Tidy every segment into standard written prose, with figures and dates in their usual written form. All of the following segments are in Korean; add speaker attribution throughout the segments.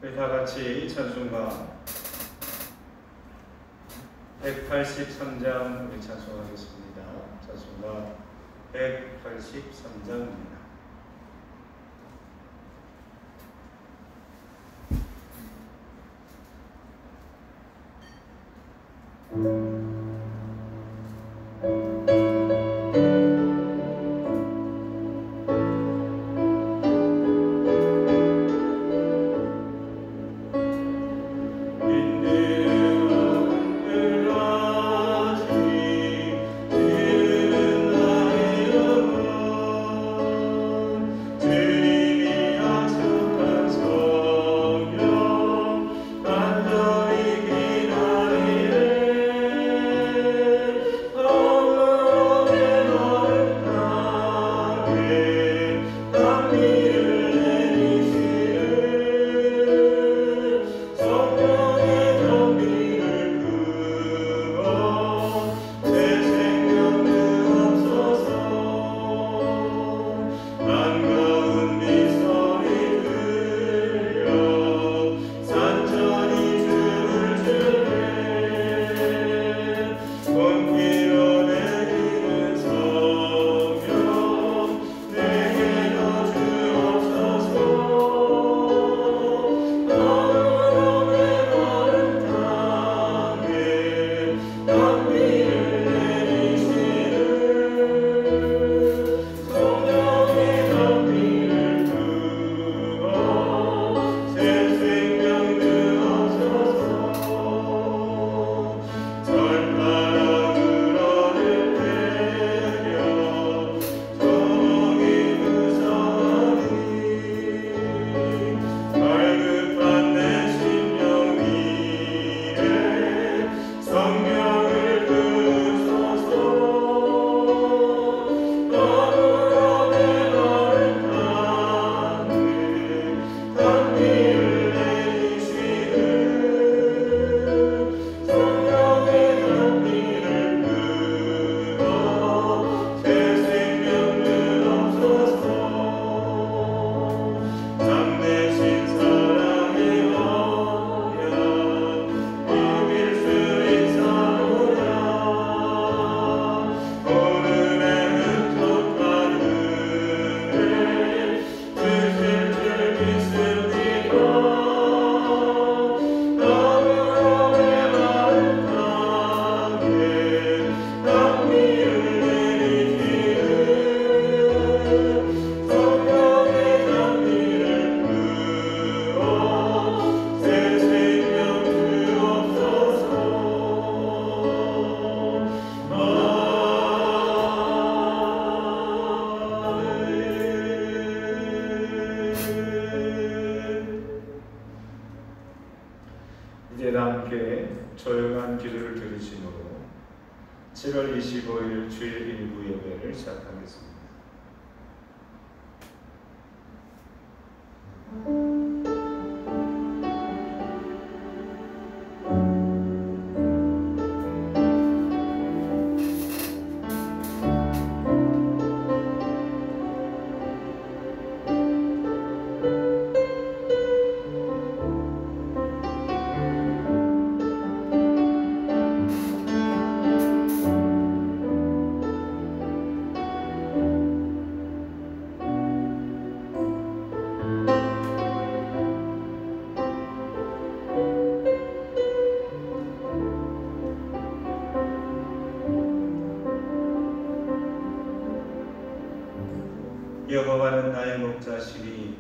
Speaker 1: 우리 다 같이 찬송가 183장 우리 찬송하겠습니다. 찬송가 183장입니다. 이제 함께 조용한 기도를 들으심으로 7월 25일 주일 일부 예배를 시작하겠습니다. 여호와는 나의 목자시니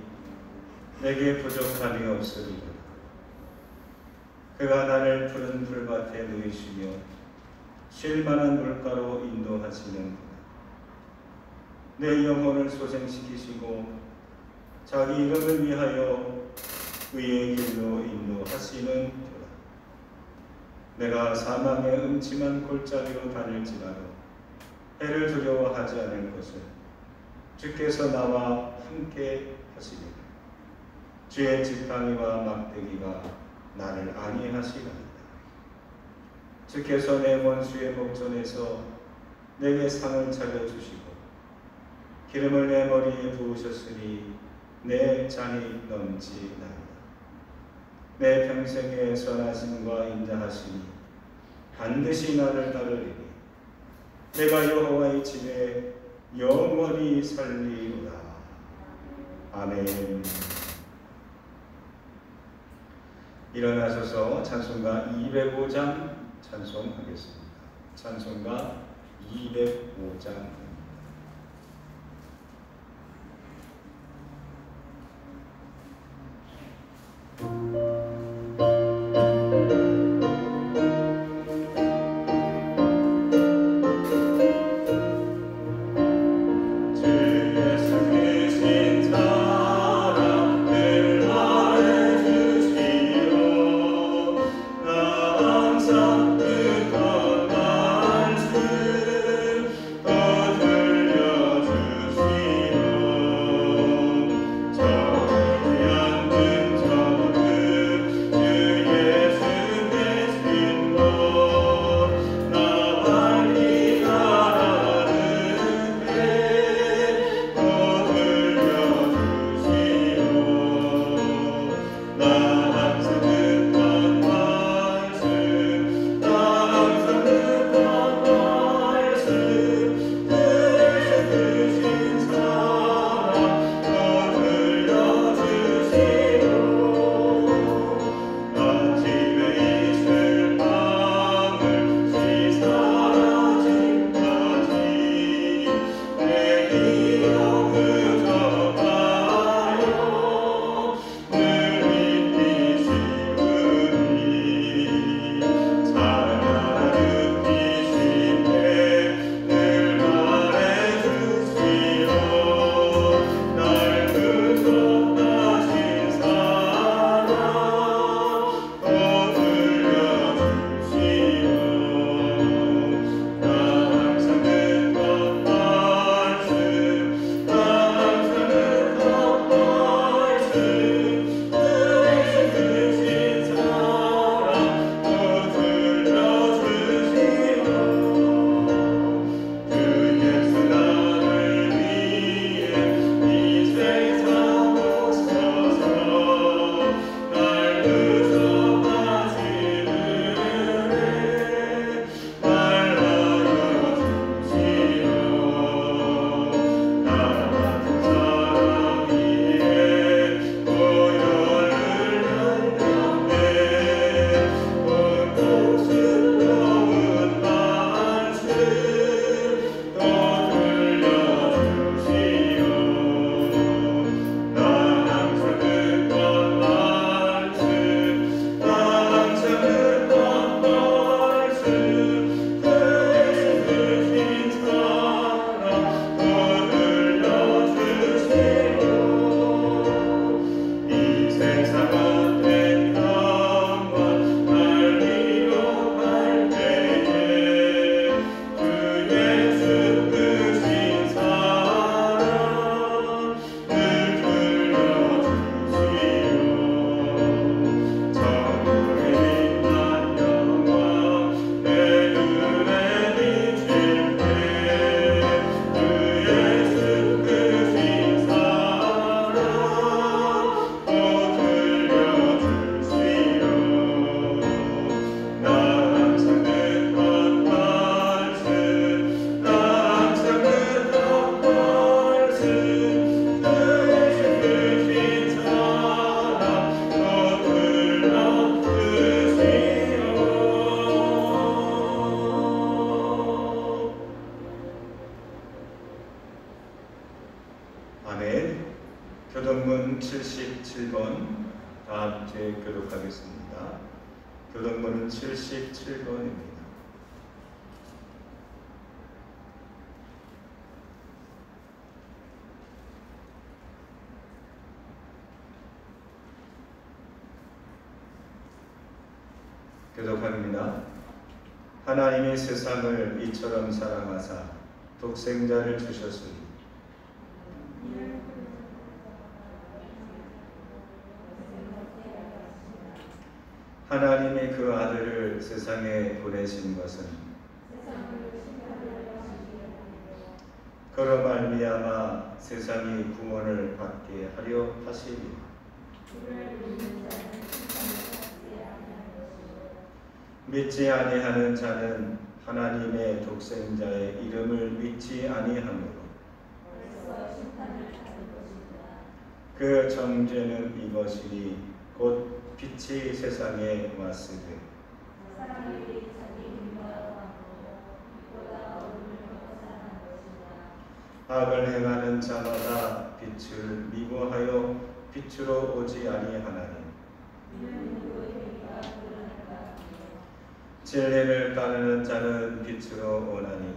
Speaker 1: 내게 부족함이 없으리로다. 그가 나를 푸른 풀밭에 누이시며 쉴 만한 물가로 인도하시는구나. 내 영혼을 소생시키시고 자기 이름을 위하여 의의 길로 인도하시는구나. 내가 사망의 음침한 골짜기로 다닐지라도 해를 두려워하지 않을 것을 주께서 나와 함께 하시리라. 주의 지팡이와 막대기가 나를 안위하시리이다. 주께서 내 원수의 목전에서 내게 상을 차려주시고 기름을 내 머리에 부으셨으니 내 잔이 넘치나이다. 내 평생의 선하심과 인자하심이 반드시 나를 따르리니 내가 여호와의 집에 영원히 살리로다. 아멘. 일어나셔서 찬송가 205장 찬송하겠습니다. 찬송가 205장. 아멘. 교동문 77번 다 함께 교독하겠습니다. 교동문은 77번입니다. 교독합니다. 하나님이 세상을 이처럼 사랑하사 독생자를 주셨으니 하나님이 그 아들을 세상에 보내신 것은 그로 말미암아 세상이 구원을 받게 하려 하심이라. 믿지 아니하는 자는 하나님의 독생자의 이름을 믿지 아니하므로 그 정죄는 이것이니 곧 빛이 세상에 왔으되 악을 행하는 자마다 빛을 미워하여 빛으로 오지 아니하나니 진리를 따르는 자는 빛으로 오나니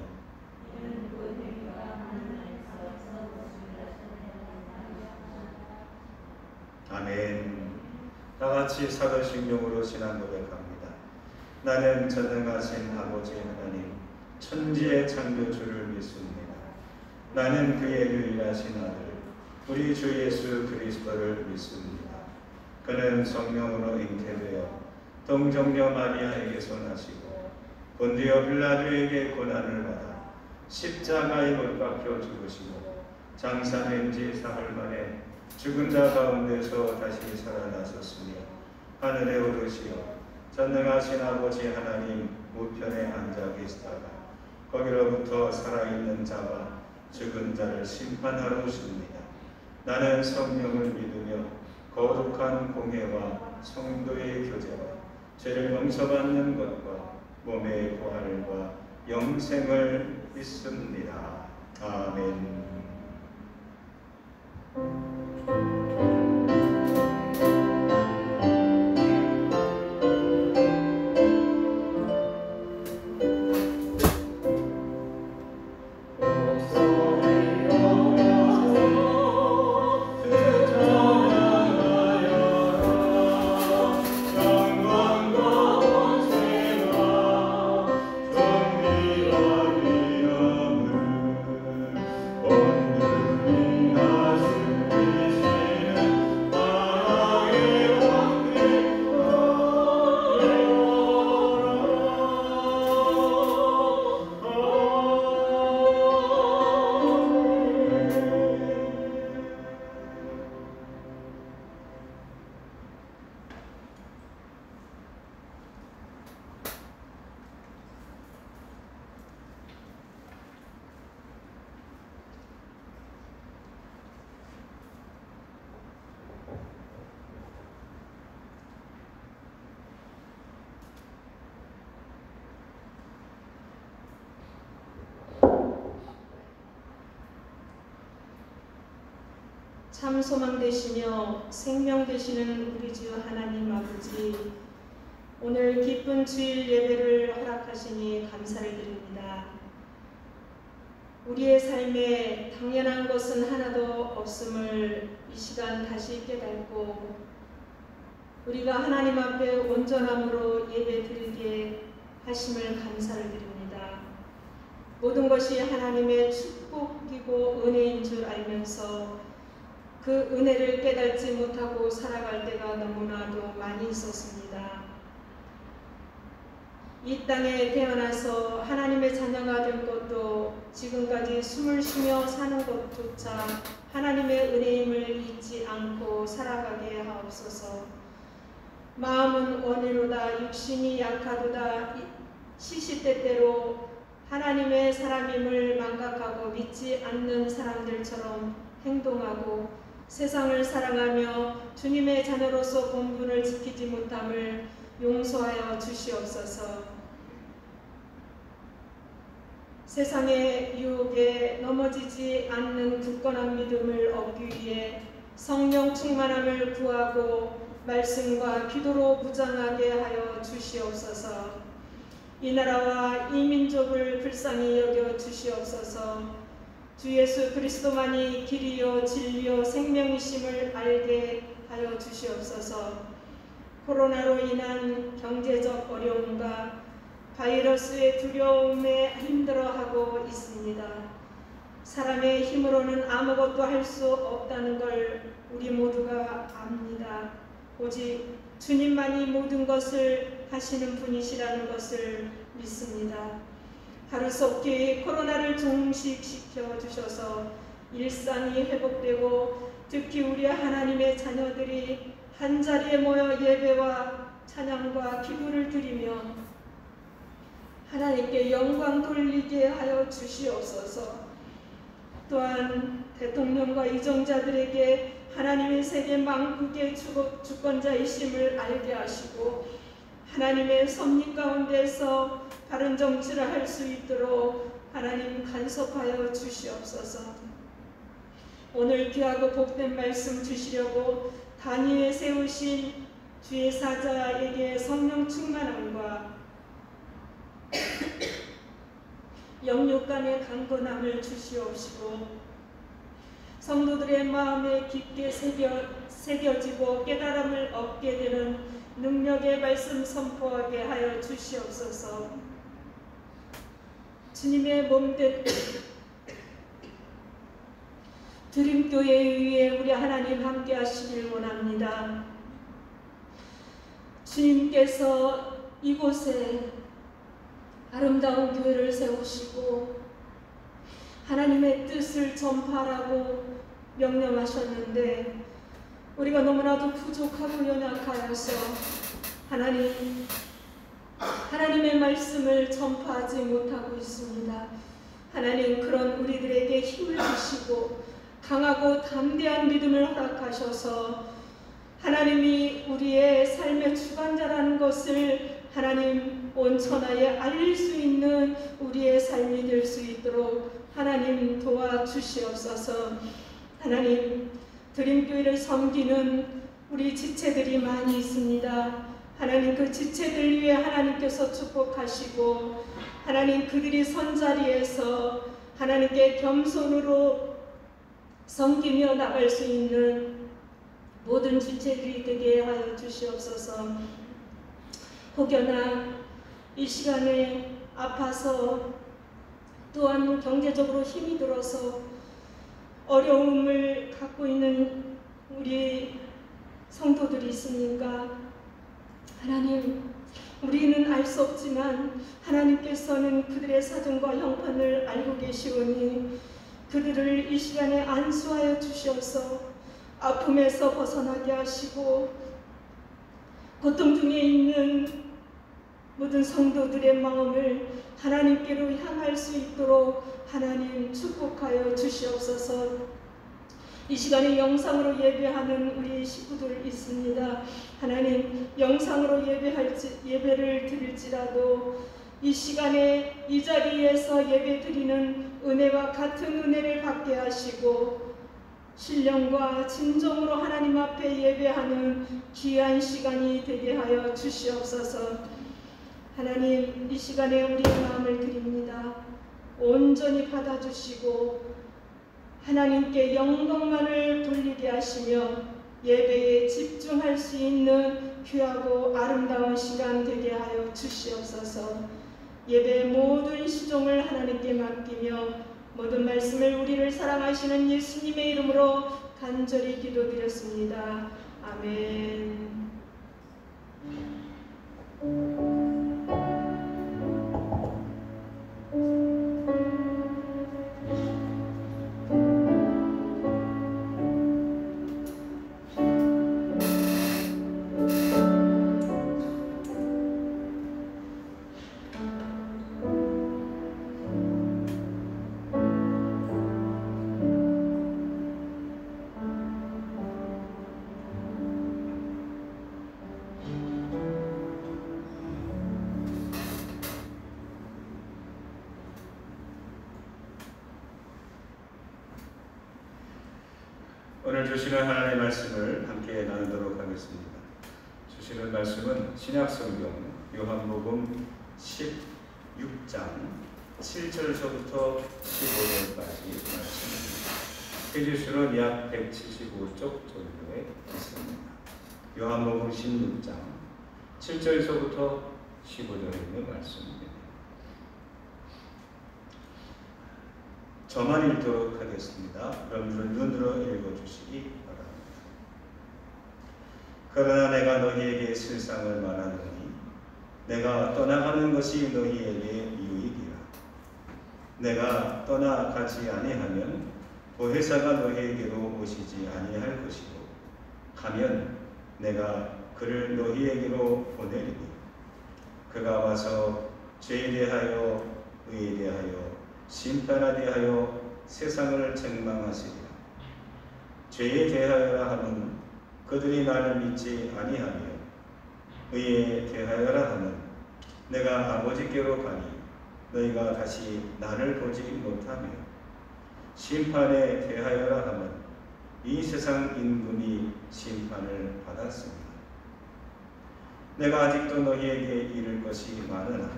Speaker 1: 아멘. 다같이 사도신경으로 신앙 고백합니다. 나는 전능하신 아버지 하나님 천지의 창조주를 믿습니다. 나는 그의 유일하신 아들 우리 주 예수 그리스도를 믿습니다. 그는 성령으로 잉태되어 동정녀 마리아에게서 나시고 본디오 빌라도에게 고난을 받아 십자가에 못 박혀 죽으시고 장사된 지 사흘 만에 죽은 자 가운데서 다시 살아나셨으며 하늘에 오르시어 전능하신 아버지 하나님 우편에 앉아 계시다가 거기로부터 살아있는 자와 죽은 자를 심판하러 오십니다. 나는 성령을 믿으며 거룩한 공회와 성도의 교제와 죄를 용서받는 것과 몸의 부활과 영생을 믿습니다. 아멘.
Speaker 2: 참 소망 되시며 생명 되시는 우리 주 하나님 아버지, 오늘 기쁜 주일 예배를 허락하시니 감사를 드립니다. 우리의 삶에 당연한 것은 하나도 없음을 이 시간 다시 깨닫고 우리가 하나님 앞에 온전함으로 예배 드리게 하심을 감사를 드립니다. 모든 것이 하나님의 축복이고 은혜인 줄 알면서 그 은혜를 깨닫지 못하고 살아갈 때가 너무나도 많이 있었습니다. 이 땅에 태어나서 하나님의 자녀가 된 것도 지금까지 숨을 쉬며 사는 것조차 하나님의 은혜임을 잊지 않고 살아가게 하옵소서. 마음은 원이로다 육신이 약하도다 시시때때로 하나님의 사람임을 망각하고 믿지 않는 사람들처럼 행동하고 세상을 사랑하며 주님의 자녀로서 본분을 지키지 못함을 용서하여 주시옵소서. 세상의 유혹에 넘어지지 않는 굳건한 믿음을 얻기 위해 성령 충만함을 구하고 말씀과 기도로 무장하게 하여 주시옵소서. 이 나라와 이 민족을 불쌍히 여겨 주시옵소서. 주 예수 그리스도만이 길이요 진리요 생명이심을 알게 하여 주시옵소서. 코로나로 인한 경제적 어려움과 바이러스의 두려움에 힘들어하고 있습니다. 사람의 힘으로는 아무것도 할 수 없다는 걸 우리 모두가 압니다. 오직 주님만이 모든 것을 하시는 분이시라는 것을 믿습니다. 하루속히 코로나를 종식시켜 주셔서 일상이 회복되고 특히 우리 하나님의 자녀들이 한자리에 모여 예배와 찬양과 기도를 드리며 하나님께 영광 돌리게 하여 주시옵소서. 또한 대통령과 이정자들에게 하나님의 세계 만국의 주권자이심을 알게 하시고 하나님의 섭리 가운데서 바른 정치를 할 수 있도록 하나님 간섭하여 주시옵소서. 오늘 귀하고 복된 말씀 주시려고 단위에 세우신 주의 사자에게 성령 충만함과 영육간의 강건함을 주시옵시고 성도들의 마음에 깊게 새겨지고 깨달음을 얻게 되는 능력의 말씀 선포하게 하여 주시옵소서. 주님의 몸된 드림교회 위에 우리 하나님 함께 하시길 원합니다. 주님께서 이곳에 아름다운 교회를 세우시고 하나님의 뜻을 전파하라고 명령하셨는데 우리가 너무나도 부족하고 연약하여서 하나님의 말씀을 전파하지 못하고 있습니다. 하나님, 그런 우리들에게 힘을 주시고 강하고 담대한 믿음을 허락하셔서 하나님이 우리의 삶의 주관자라는 것을 하나님 온 천하에 알릴 수 있는 우리의 삶이 될 수 있도록 하나님 도와주시옵소서. 하나님, 드림교회를 섬기는 우리 지체들이 많이 있습니다. 하나님, 그 지체들 위해 하나님께서 축복하시고 하나님, 그들이 선자리에서 하나님께 겸손으로 섬기며 나갈 수 있는 모든 지체들이 되게 하여 주시옵소서. 혹여나 이 시간에 아파서 또한 경제적으로 힘이 들어서 어려움을 갖고 있는 우리 성도들이 있습니까? 하나님, 우리는 알 수 없지만 하나님께서는 그들의 사정과 형편을 알고 계시오니 그들을 이 시간에 안수하여 주셔서 아픔에서 벗어나게 하시고 고통 중에 있는 모든 성도들의 마음을 하나님께로 향할 수 있도록 하나님 축복하여 주시옵소서. 이 시간에 영상으로 예배하는 우리 식구들 있습니다. 하나님, 영상으로 예배를 드릴지라도 이 시간에 이 자리에서 예배 드리는 은혜와 같은 은혜를 받게 하시고 신령과 진정으로 하나님 앞에 예배하는 귀한 시간이 되게 하여 주시옵소서. 하나님, 이 시간에 우리의 마음을 드립니다. 온전히 받아주시고 하나님께 영광만을 돌리게 하시며 예배에 집중할 수 있는 귀하고 아름다운 시간 되게 하여 주시옵소서. 예배의 모든 시종을 하나님께 맡기며 모든 말씀을 우리를 사랑하시는 예수님의 이름으로 간절히 기도드렸습니다. 아멘.
Speaker 1: 오늘 주시는 하나님의 말씀을 함께 나누도록 하겠습니다. 주시는 말씀은 신약성경 요한복음 16장 7절서부터 15절까지 말씀입니다. 페이지수는 약 175쪽 정도에 있습니다. 요한복음 16장 7절서부터 15절에 있는 말씀입니다. 저만 읽도록 하겠습니다. 여러분들은 눈으로 읽어주시기 바랍니다. 그러나 내가 너희에게 실상을 말하노니 내가 떠나가는 것이 너희에게 유익이라. 내가 떠나가지 아니하면 보혜사가 너희에게로 오시지 아니할 것이고 가면 내가 그를 너희에게로 보내리니 그가 와서 죄에 대하여 의에 대하여 심판에 대하여 세상을 책망하시리라. 죄에 대하여라 함은 그들이 나를 믿지 아니하며 의에 대하여라 함은 내가 아버지께로 가니 너희가 다시 나를 보지 못하며 심판에 대하여라 함은 이 세상 임금이 심판을 받았습니다. 내가 아직도 너희에게 이를 것이 많으나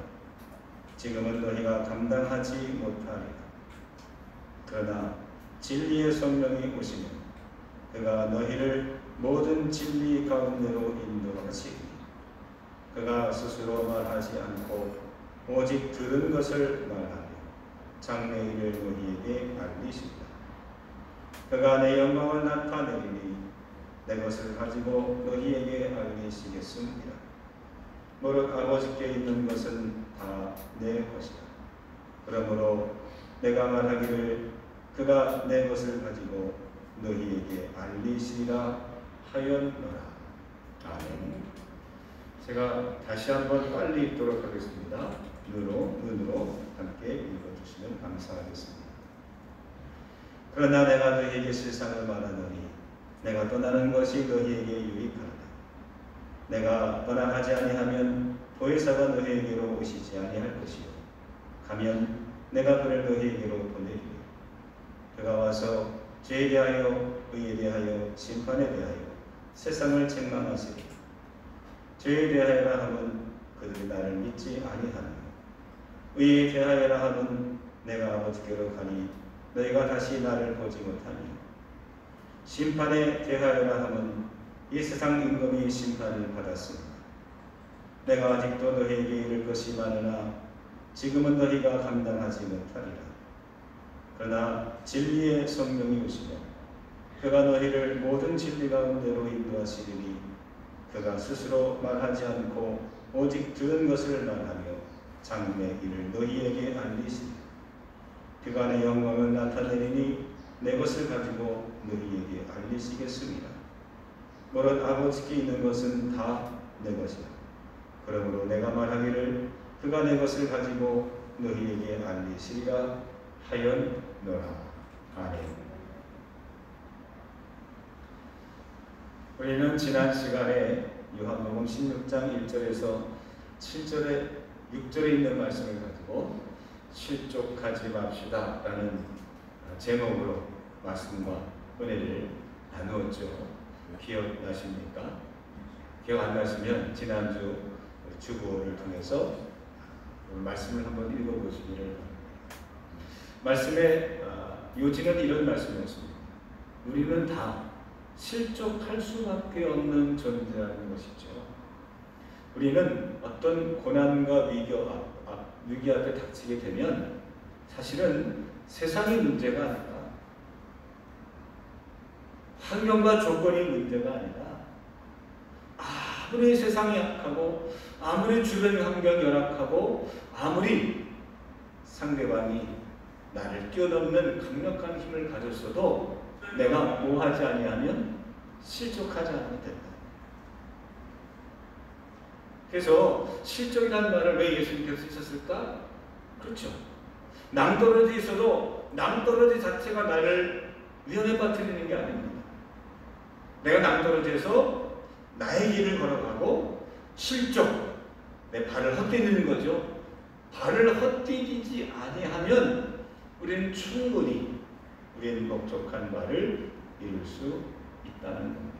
Speaker 1: 지금은 너희가 감당하지 못하리라. 그러나 진리의 성령이 오시면 그가 너희를 모든 진리 가운데로 인도하시리니 그가 스스로 말하지 않고 오직 들은 것을 말하며 장래일을 너희에게 알리신다. 그가 내 영광을 나타내리니 내 것을 가지고 너희에게 알리시겠습니다. 무릇 아버지께 있는 것은 다 내 것이다. 그러므로 내가 말하기를 그가 내 것을 가지고 너희에게 알리시리라 하였노라. 아멘. 제가 다시 한번 빨리 읽도록 하겠습니다. 눈으로 함께 읽어주시면 감사하겠습니다. 그러나 내가 너희에게 실상을 말하노니 내가 떠나는 것이 너희에게 유익하다. 내가 떠나가지 아니하면 보혜사가 너희에게로 오시지 아니할 것이요 가면 내가 그를 너희에게로 보내리니 그가 와서 죄에 대하여 의에 대하여 심판에 대하여 세상을 책망하시리라. 죄에 대하여라 함은 그들이 나를 믿지 아니하며 의에 대하여라 함은 내가 아버지께로 가니 너희가 다시 나를 보지 못하며 심판에 대하여라 함은 이 세상 임금이 심판을 받았습니다. 내가 아직도 너희에게 이를 것이 많으나 지금은 너희가 감당하지 못하리라. 그러나 진리의 성령이 오시면 그가 너희를 모든 진리 가운데로 인도하시리니 그가 스스로 말하지 않고 오직 들은 것을 말하며 장래 일을 너희에게 알리시리라. 그가 내 영광을 나타내리니 내 것을 가지고 너희에게 알리시겠습니다. 무릇 아버지께 있는 것은 다 내 것이다. 그러므로 내가 말하기를 그가 내 것을 가지고 너희에게 알리시리라 하였노라. 아멘. 우리는 지난 시간에 요한복음 16장 1절에서 7절에 6절에 있는 말씀을 가지고 실족하지 맙시다 라는 제목으로 말씀과 은혜를 나누었죠. 기억나십니까? 기억 안 나시면 지난주 주보를 통해서 말씀을 한번 읽어보시기를 바랍니다. 말씀의 요지는 이런 말씀이었습니다. 우리는 다 실족할 수밖에 없는 존재라는 것이죠. 우리는 어떤 고난과 위기 앞에 닥치게 되면 사실은 세상의 문제가 아니라 환경과 조건이 문제가 아니라 아무리 세상이 약하고 아무리 주변 환경이 열악하고 아무리 상대방이 나를 뛰어넘는 강력한 힘을 가졌어도 내가 뭐하지 아니하면 실족하지 않으면 된다. 그래서 실족이라는 말을 왜 예수님께서 쓰셨을까? 그렇죠. 낭떠러지 있어도 낭떠러지 자체가 나를 위험에 빠뜨리는 게 아닙니다. 내가 낭떠러지에서 나의 길을 걸어가고 실족, 내 발을 헛디디는 거죠. 발을 헛디디지 아니하면 우리는 충분히 우리의 목적한 바를 이룰 수 있다는 겁니다.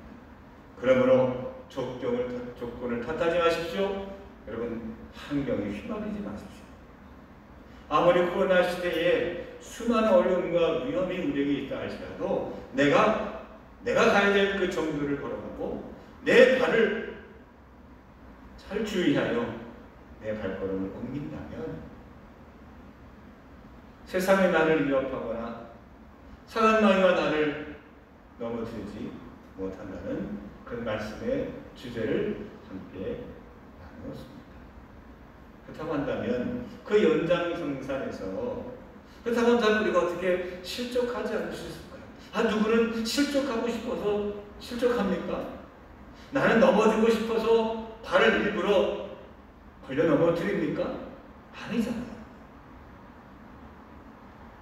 Speaker 1: 그러므로 조건을 탓하지 마십시오. 여러분, 환경에 휘말리지 마십시오. 아무리 코로나 시대에 수많은 어려움과 위험이 우리에게 있다 할지라도 내가 가야 될 그 정도를 걸어가고 내 발을 잘 주의하여 내 발걸음을 옮긴다면 세상이 나를 위협하거나 사단마귀가 나를 넘어뜨리지 못한다는 그 말씀의 주제를 함께 나누었습니다. 그렇다고 한다면 그 연장성산에서 그렇다고 한다면 우리가 어떻게 실족하지 않을 수 있을까요? 누구는 실족하고 싶어서 실족합니까? 나는 넘어지고 싶어서 발을 일부러 걸려 넘어뜨립니까? 아니잖아요.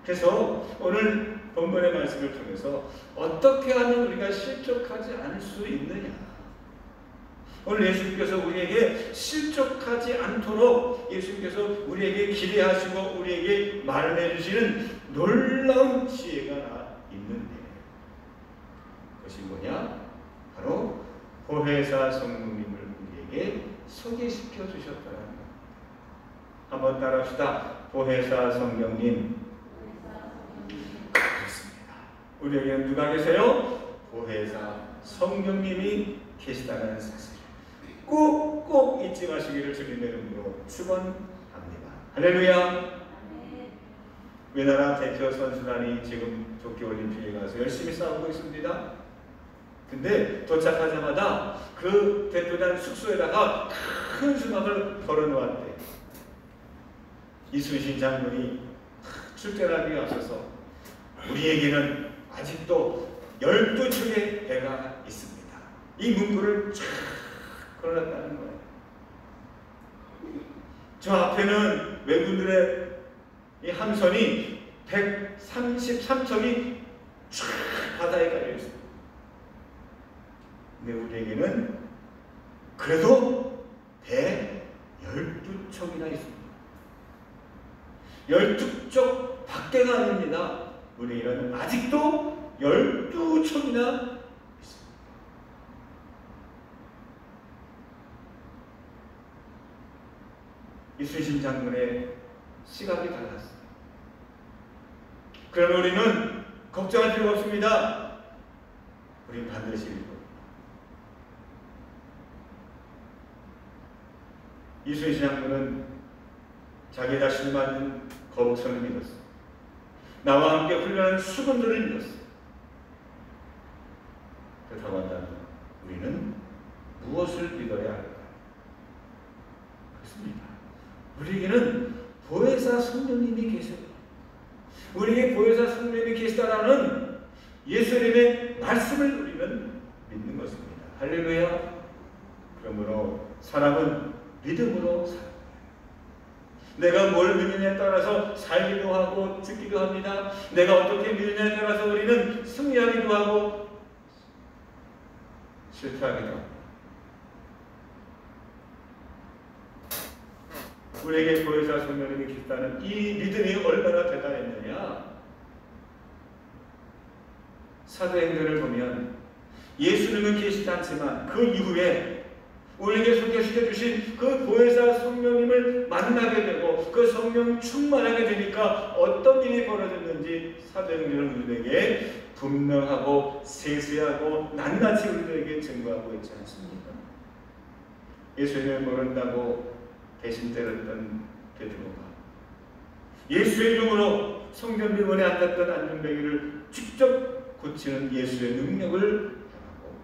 Speaker 1: 그래서 오늘 본문의 말씀을 통해서 어떻게 하면 우리가 실족하지 않을 수 있느냐. 오늘 예수님께서 우리에게 실족하지 않도록 예수님께서 우리에게 기대하시고 우리에게 말해 주시는 놀라운 지혜가 있는데 그것이 뭐냐? 바로 보혜사 성령님을 우리에게 소개시켜 주셨다는 것. 한번 따라합시다. 보혜사 성령님. 그렇습니다. 우리에게 누가 계세요? 보혜사 성령님이 계시다는 사실. 꼭 잊지 마시기를 주님의 이름으로 축원합니다. 할렐루야. 우리나라 대표 선수단이 지금 도쿄올림픽에 가서 열심히 싸우고 있습니다. 근데 도착하자마자 그 대표단 숙소에다가 큰 수박을 걸어놓았대. 이순신 장군이 출전하기 앞서서 우리에게는 아직도 12척의 배가 있습니다. 이 문구를 쫙 걸어놨다는 거예요. 저 앞에는 왜군들의 이 함선이 133척이 쫙 바다에 깔려 있습니다. 근데 우리에게는 그래도 배 12척이나 있습니다. 12척 밖에가 아닙니다. 우리에게는 아직도 12척이나 이순신 장군의 시각이 달랐습니다. 그러면 우리는 걱정할 필요가 없습니다. 우리는 반드시 이길 겁니다. 이순신 장군은 자기 자신을 만든 거북선을 믿었어요. 나와 함께 훈련한 수군들을 믿었어요. 그렇다고 한다면 우리는 무엇을 믿어야 할까요? 그렇습니다. 우리에게는 보혜사 성령님이 계세요. 우리에게 보혜사 성령님이 계시다라는 예수님의 말씀을 우리는 믿는 것입니다. 할렐루야. 그러므로 사람은 믿음으로 살아요. 내가 뭘 믿느냐에 따라서 살기도 하고 죽기도 합니다. 내가 어떻게 믿느냐에 따라서 우리는 승리하기도 하고 실패하기도 합니다. 우리에게 보혜사 성령님이 계시다는 이 믿음이 얼마나 대단했느냐. 사도행전을 보면 예수님은 계시지 않지만 그 이후에 우리에게 소개시켜 주신 그 보혜사 성령님을 만나게 되고 그 성령 충만하게 되니까 어떤 일이 벌어졌는지 사도행전은 우리에게 분명하고 세세하고 낱낱이 우리에게 증거하고 있지 않습니까? 예수님을 모른다고 대신 때렸던 베드로가 예수의 이름으로 성전비원에 앉았던 안전뱅이를 직접 고치는 예수의 능력을 당하고,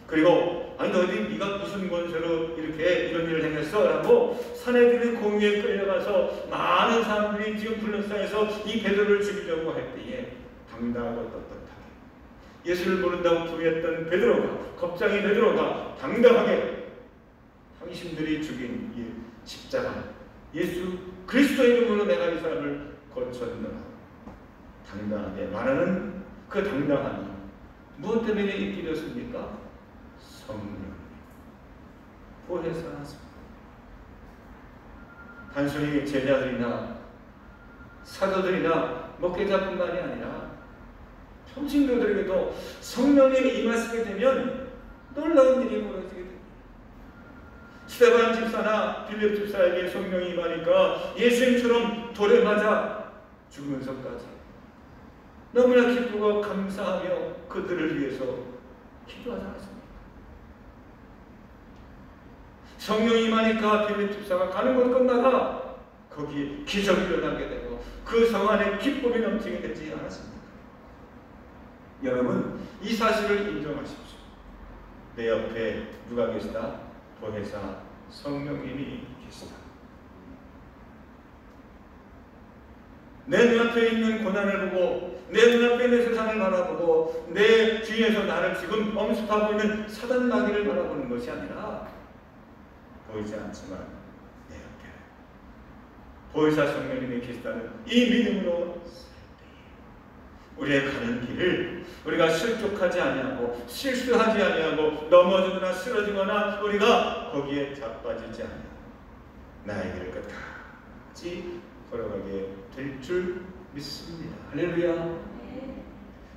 Speaker 1: 그리고 아니 너희 네가 무슨 권세로 이렇게 이런 일을 행했어? 라고 사내들의 공의에 끌려가서 많은 사람들이 지금 둘러싸여서 이 베드로를 죽이려고 할 때에 당당하고 떳떳하게 예수를 모른다고 부인했던 베드로가, 겁쟁이 베드로가 당당하게 당신들이 죽인 이 십자가 예수 그리스도의 이름으로 내가 이 사람을 고쳤노라 당당하게 말하는 그 당당함이 무엇 때문에 있게 되었습니까? 성령 보혜사 단순히 제자들이나 사도들이나 목회자뿐만이 아니라 평신도들에게도 성령님이 임하시게 되면 놀라운 일이 벌어지게 됩니다. 스데반 집사나 빌립 집사에게 성령이 임하니까 예수님처럼 돌에 맞아 죽으면서까지 너무나 기쁘고 감사하며 그들을 위해서 기도하지 않았습니까? 성령이 임하니까 빌립 집사가 가는 곳 끝나가 거기에 기적이 일어나게 되고 그 성 안에 기쁨이 넘치게 되지 않았습니까? 여러분 이 사실을 인정하십시오. 내 옆에 누가 계시다? 보혜사 성령님이 계시다. 내 눈앞에 있는 고난을 보고 내 눈앞에 있는 세상을 바라보고 내 주위에서 나를 지금 엄습하고 있는 사단 마귀를 바라보는 것이 아니라 보이지 않지만 내 옆에 보혜사 성령님이 계시다는 이 믿음으로 우리의 가는 길을 우리가 실족하지 아니하고 실수하지 아니하고 넘어지거나 쓰러지거나 우리가 거기에 자빠지지 아니하고 나의 길을 끝까지 걸어가게 될 줄 믿습니다. 할렐루야.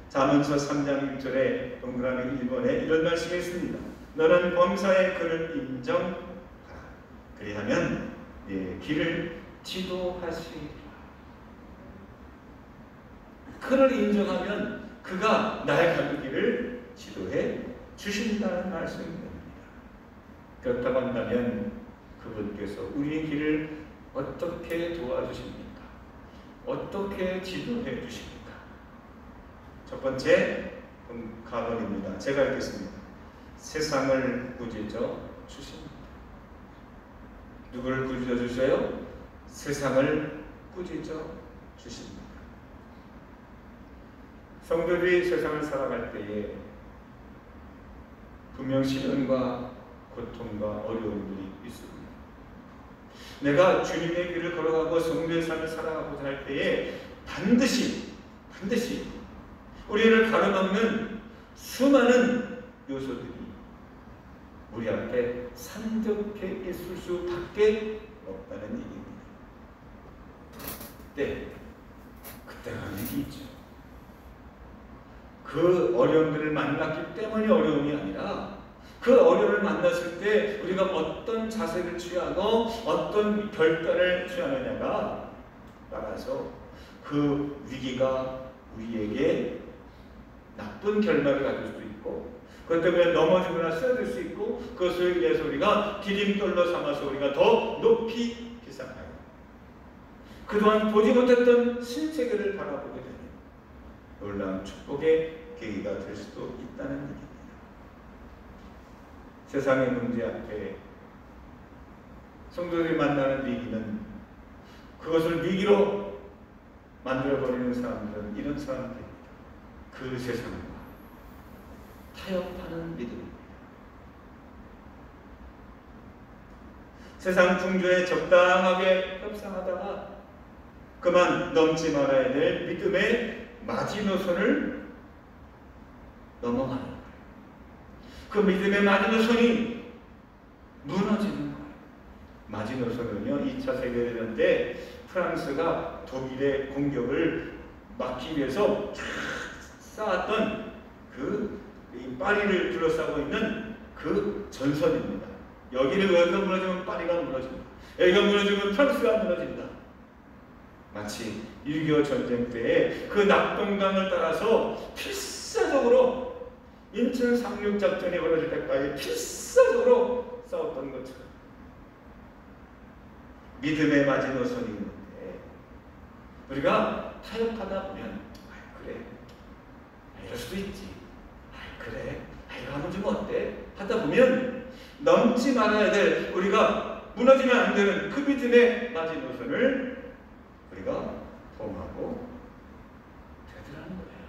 Speaker 1: 잠언서 3장 1절에 동그라미 1번에 이런 말씀이 있습니다. 너는 범사의 그를 인정하라. 그리하면 네 길을 지도하시리라. 그를 인정하면 그가 나의 가는 길을 지도해 주신다는 말씀입니다. 그렇다고 한다면 그분께서 우리의 길을 어떻게 도와주십니까? 어떻게 지도해 주십니까? 첫 번째 가론입니다. 제가 읽겠습니다. 세상을 꾸짖어 주십니다. 누구를 꾸짖어 주세요? 세상을 꾸짖어 주십니다. 성도들이 세상을 살아갈 때에 분명 시련과 고통과 어려움들이 있습니다. 내가 주님의 길을 걸어가고 성도의 삶을 살아가고자 할 때에 반드시 우리를 가로막는 수많은 요소들이 우리 앞에 산적해 있을 수밖에 없다는 얘기입니다. 그때가 일이 있죠. 그 어려움들을 만났기 때문에 어려움이 아니라 그 어려움을 만났을 때 우리가 어떤 자세를 취하고 어떤 결단을 취하느냐가 따라서 그 위기가 우리에게 나쁜 결말을 가질 수도 있고 그것 때문에 넘어지거나 쓰러질 수 있고 그것을 위해서 우리가 디딤돌로 삼아서 우리가 더 높이 비상하여 그동안 보지 못했던 신세계를 바라보게 되는 놀라운 축복의 계기가 될 수도 있다는 얘기입니다. 세상의 문제 앞에 성도들이 만나는 위기는 그것을 위기로 만들어버리는 사람들은 이런 사람들입니다. 그 세상과 타협하는 믿음입니다. 세상 풍조에 적당하게 협상하다가 그만 넘지 말아야 될 믿음의 마지노선을 넘어가는 거예요. 그 믿음의 마지노선이 무너지는 거예요. 마지노선은요, 2차 세계대전 때 프랑스가 독일의 공격을 막기 위해서 쌓았던 이 파리를 둘러싸고 있는 그 전선입니다. 여기가 무너지면 파리가 무너집니다. 여기가 무너지면 프랑스가 무너진다. 마치 6.25 전쟁 때에 그 낙동강을 따라서 필사적으로 인천 상륙 작전이 벌어질 때까지 필사적으로 싸웠던 것처럼 믿음의 마지노선이 있는데 우리가 타협하다 보면 그래 이럴 수도 있지 그래 이거 하면 좀 어때 하다 보면 넘지 말아야 될 우리가 무너지면 안 되는 그 믿음의 마지노선을 우리가 범하고 되더라는 거예요.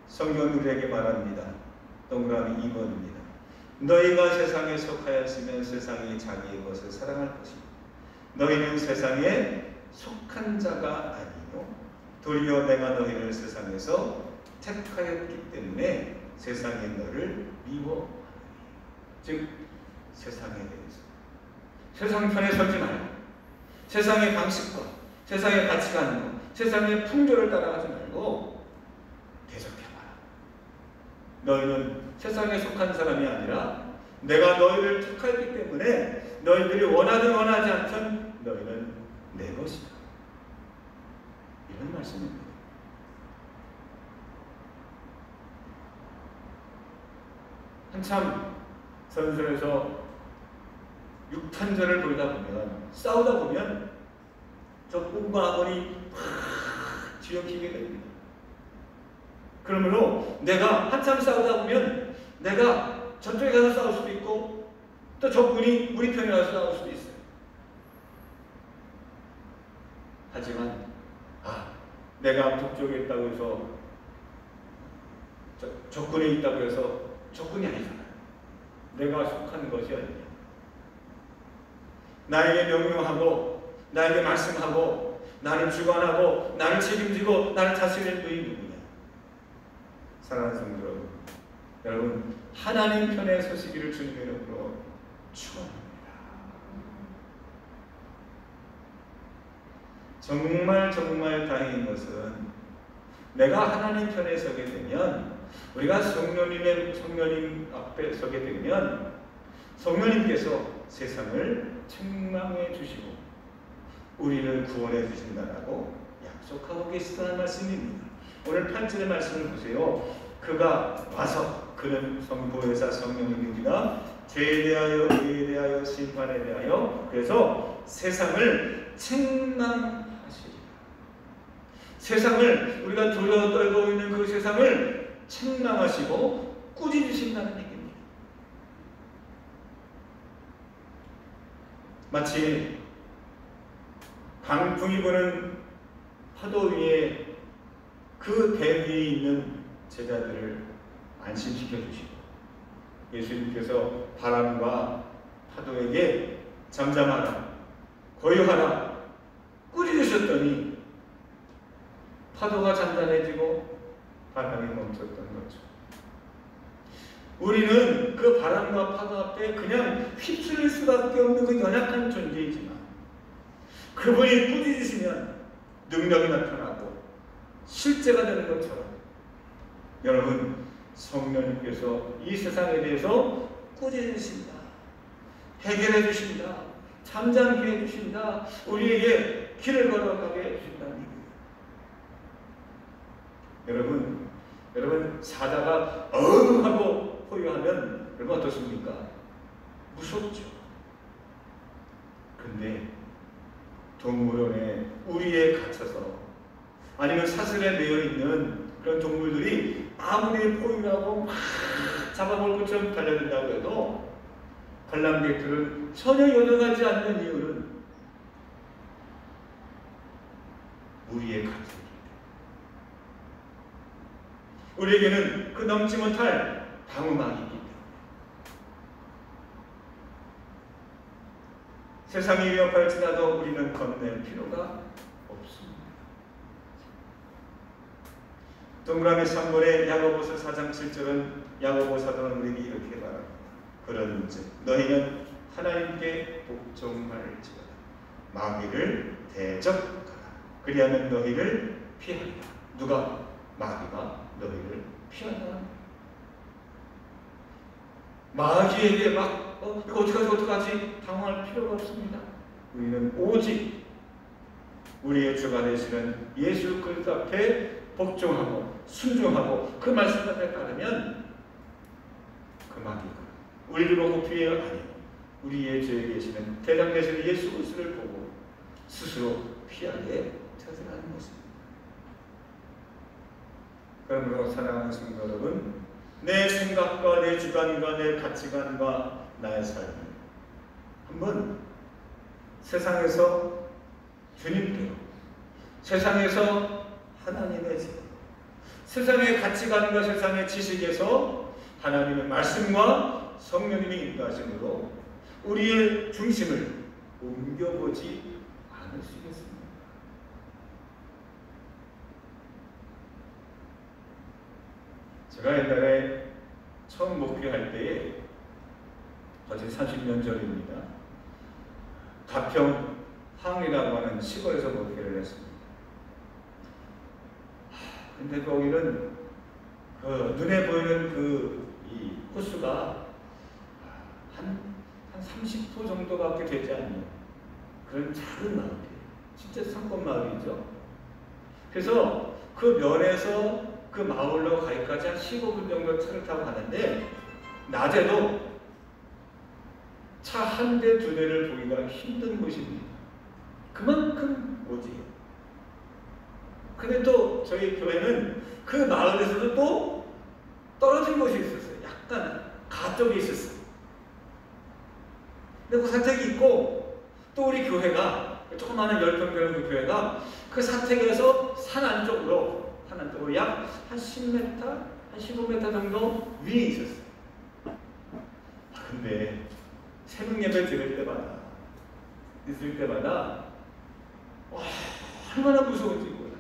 Speaker 1: 성경은 우리에게 말합니다. 동그라미 2번입니다. 너희가 세상에 속하였으면 세상이 자기의 것을 사랑할 것이고 너희는 세상에 속한 자가 아니요 도리어 내가 너희를 세상에서 택하였기 때문에 세상이 너를 미워하노니. 즉 세상에 대해서 세상 편에 서지 말고 세상의 방식과 세상의 가치관과 세상의 풍조를 따라가지 말고 대적해봐라. 너희는 세상에 속한 사람이 아니라 내가 너희를 택하였기 때문에 너희들이 원하든 원하지 않든 너희는 내 것이다. 이런 말씀입니다. 한참 선수에서 6탄전을 돌다 보면 싸우다 보면 저 꿈과 악원이 확 뒤엉키게 됩니다. 그러므로 내가 한참 싸우다 보면 내가 저쪽에 가서 싸울 수도 있고 또 적군이 우리 편에 가서 싸울 수도 있어요. 하지만 내가 북쪽에 있다고 해서
Speaker 3: 조건에 있다고 해서 조건이 아니잖아요. 내가 속한 것이 아니냐. 나에게 명령하고 나에게 말씀하고 나를 주관하고 나를 책임지고 나를 다스리는 분이 누구냐. 사랑하는 성도 여러분, 하나님 편에 서시기를 주님의 이름으로 축원합니다. 정말 다행인 것은 내가 하나님 편에 서게 되면, 우리가 성령님 앞에 서게 되면 성령님께서 세상을 책망해 주시고 우리를 구원해 주신다라고 약속하고 계시다는 말씀입니다. 오늘 8절의 말씀을 보세요. 그가 와서, 그는 보혜사 성령님입니다. 죄에 대하여, 의에 대하여, 심판에 대하여, 그래서 세상을 책망하시리라. 세상을, 우리가 두려워 떨고 있는 그 세상을 책망하시고 꾸짖으신다는 얘기입니다. 마치 강풍이 부는 파도 위에 그 배 위에 있는 제자들을 안심시켜 주시고, 예수님께서 바람과 파도에게 잠잠하라, 고요하라 꾸짖으셨더니 파도가 잔잔해지고 바람이 멈췄던 거죠. 우리는 그 바람과 파도 앞에 그냥 휩쓸릴 수밖에 없는 그 연약한 존재이지만, 그분이 꾸짖으시면 능력이 나타나고 실제가 되는 것처럼, 여러분, 성령님께서 이 세상에 대해서 꾸짖으신다, 해결해 주신다, 잠잠케 해 주신다, 우리에게 길을 걸어가게 해 주신다는 얘기예요. 여러분 사자가 어흥 하고 포효하면 여러분 어떻습니까? 무섭죠. 근데 동물원에 우리에 갇혀서 아니면 사슬에 매여 있는 그런 동물들이 아무리 포효하고 막 잡아먹을 것처럼 달려든다고 해도 관람객들은 전혀 요동하지 않는 이유는 우리의 갇힘. 우리에게는 그 넘지 못할 방어막이 있기 때문에. 세상이 위협할지라도 우리는 겁낼 필요가 없습니다. 동그라미 3번의 야고보서 4장 7절은 야고보 사도는 우리에게 이렇게 말합니다. 그런즉 너희는 하나님께 복종할지어다. 마귀를 대적하라. 그리하면 너희를 피하리라. 누가? 마귀가 너희를 피한다. 마귀에게 막 이거 어떡하지 당황할 필요가 없습니다. 우리는 오직 우리의 주가 되시는 예수 그리스도 앞에 복종하고 순종하고 그 말씀 앞에 따르면 그 마귀가 우리를 보고 피해야 아니고 우리의 죄에 계시는 대장 되시는 예수 그리스도를 보고 스스로 피하게 되어가는 것입니다. 그러므로 사랑하는 성도 여러분, 내 생각과 내 주관과 내 가치관과 나의 삶을 한번 세상에서 주님께로, 세상에서 하나님의 집, 세상의 가치관과 세상의 지식에서 하나님의 말씀과 성령님의 인도하심으로 우리의 중심을 옮겨보지 않으시겠습니까? 제가 옛날에 처음 목회할 때에 거의 30년 전입니다. 가평 항이라고 하는 시골에서 목회를 했습니다. 근데 거기는 그 눈에 보이는 이 호수가 한 30호 정도밖에 되지 않는 그런 작은 마을이에요. 진짜 산골 마을이죠. 그래서 그 면에서 그 마을로 가기까지 한 15분 정도 차를 타고 가는데 낮에도 차 한 대, 두 대를 보기가 힘든 곳입니다. 그만큼 오지요. 근데 또 저희 교회는 그 마을에서도 또 떨어진 곳이 있었어요. 약간 가 쪽에 있었어요. 근데 그 사택이 있고 또 우리 교회가 조그마한 10평 되는 그 교회가 그 사택에서 산 안쪽으로 약 한 10m, 한 한 15m 정도 위에 있었어요. 근데 새벽 예배 있을 때마다 와, 얼마나 무서운지 몰라.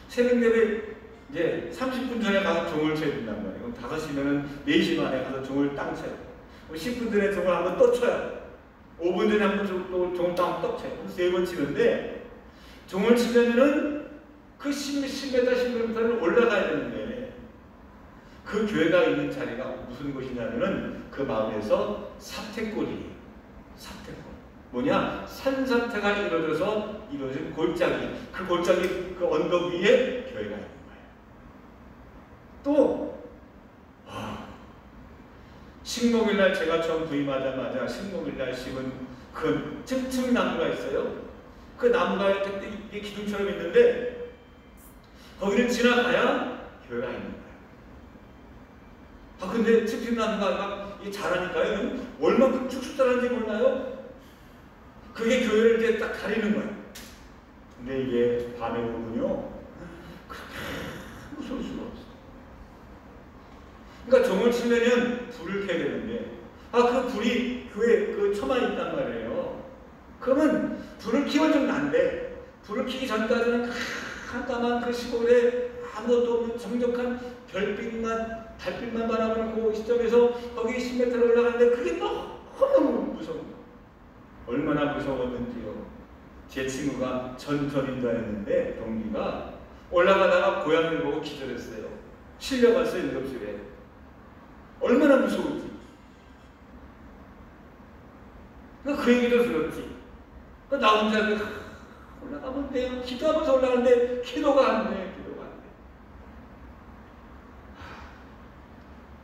Speaker 3: 새벽 예배 이제 30분 전에 가서 종을 쳐야 된단 말이에요. 5시면은 4시 만에 가서 종을 땅 쳐요. 10분 전에 종을 한번 또 쳐요. 5분 전에 한번 종을 떡 쳐요. 3번 치는데 종을 치려면은 그 10m, 10m를 올라가야 되는데 그 교회가 있는 자리가 무슨 곳이냐면은 그 마을에서 사태골이에요. 사태골. 뭐냐? 산사태가 이루어진 골짜기. 그 골짜기 그 언덕 위에 교회가 있는 거예요. 또 식목일날 제가 처음 부임하자마자 식목일날 심은 그 층층나무가 있어요. 그 나무가 이렇게 기둥처럼 있는데 거기를 지나가야 교회가 있는 거예요. 근데 층층나무가 막 자라니까요. 얼마큼 쭉쭉 자라는지 몰라요? 그게 교회를 이렇게 딱 가리는 거예요. 근데 이게 밤에 오면요. 무서울 수가 없어요. 그러니까 종을 치려면 불을 켜야 되는데 그 불이 교회 그 처마에 있단 말이에요. 그러면 불을 켜면 좀 난데 불을 켜기 전까지는 깜깜한 그 시골에 아무것도 없는 정적한 별빛만 달빛만 바라보는 그 시점에서 거기 10m를 올라가는데 그게 너무 무서운 거예요. 얼마나 무서웠는지요. 제 친구가 전인자였는데 동기가 올라가다가 고양이를 보고 기절했어요. 실려갔어요. 응급실에. 얼마나 무서운지. 그 얘기도 들었지. 나 혼자 올라가면 돼요. 기도하면서 올라가는데 기도가 안 돼.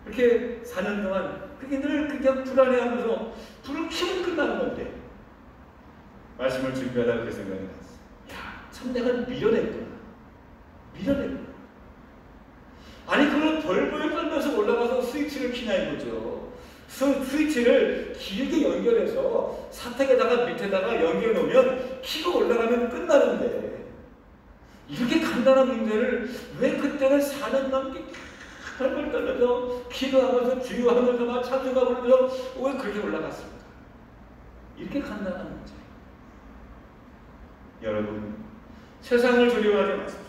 Speaker 3: 이렇게 4년 동안 그게 늘 그냥 불안해하면서 불을 켜면 끝나는 건데 말씀을 준비하다 그렇게 생각이 났어. 참 내가 미련했구나. 아니 그걸 벌벌 떨면서 올라가서 스위치를 키냐 이거죠. 스위치를 길게 연결해서 사택에다가 밑에다가 연결해 놓으면 키고 올라가면 끝나는데 이렇게 간단한 문제를 왜 그때는 4년 넘게 벌벌 떨면서 기도하면서 주유하면서 막 찬송가 부르면서 왜 그렇게 올라갔습니까? 이렇게 간단한 문제. 여러분 세상을 두려워하지 마십시오.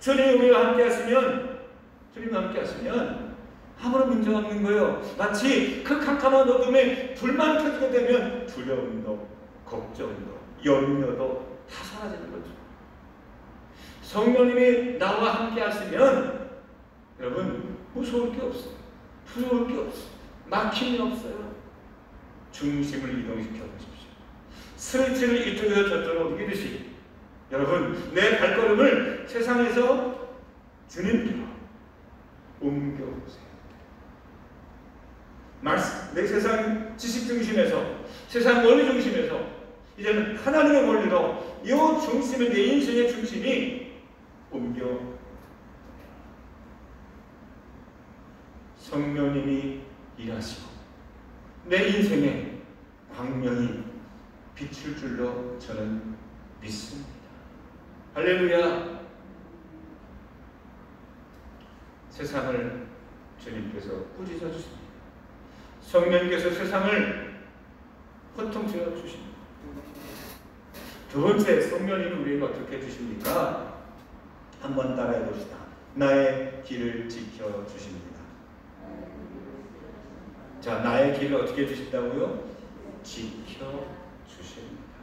Speaker 3: 주님 우리와 함께 하시면 아무런 문제가 없는 거예요. 마치 그 캄캄한 어둠에 불만 켜지게 되면 두려움도 걱정도 염려도 다 사라지는 거죠. 성령님이 나와 함께 하시면 여러분 무서울 게 없어요. 두려울 게 없어요. 막힘이 없어요. 중심을 이동시켜 보십시오. 스위치를 이쪽에서 저쪽으로 옮기듯이 여러분 내 발걸음을 세상에서 주님께로 옮겨보세요. 내 세상 지식 중심에서 세상 원리 중심에서 이제는 하나님의 원리로 이 중심의 내 인생의 중심이 옮겨 성령님이 일하시고 내 인생에 광명이 비출 줄로 저는 믿습니다. 할렐루야. 세상을 주님께서 꾸짖어 주십니다. 성령께서 세상을 호통쳐 주십니다. 두 번째, 성령님은 우리에게 어떻게 해주십니까? 한번 따라해 봅시다. 나의 길을 지켜 주십니다. 자, 나의 길을 어떻게 해주신다고요? 지켜 주십니다.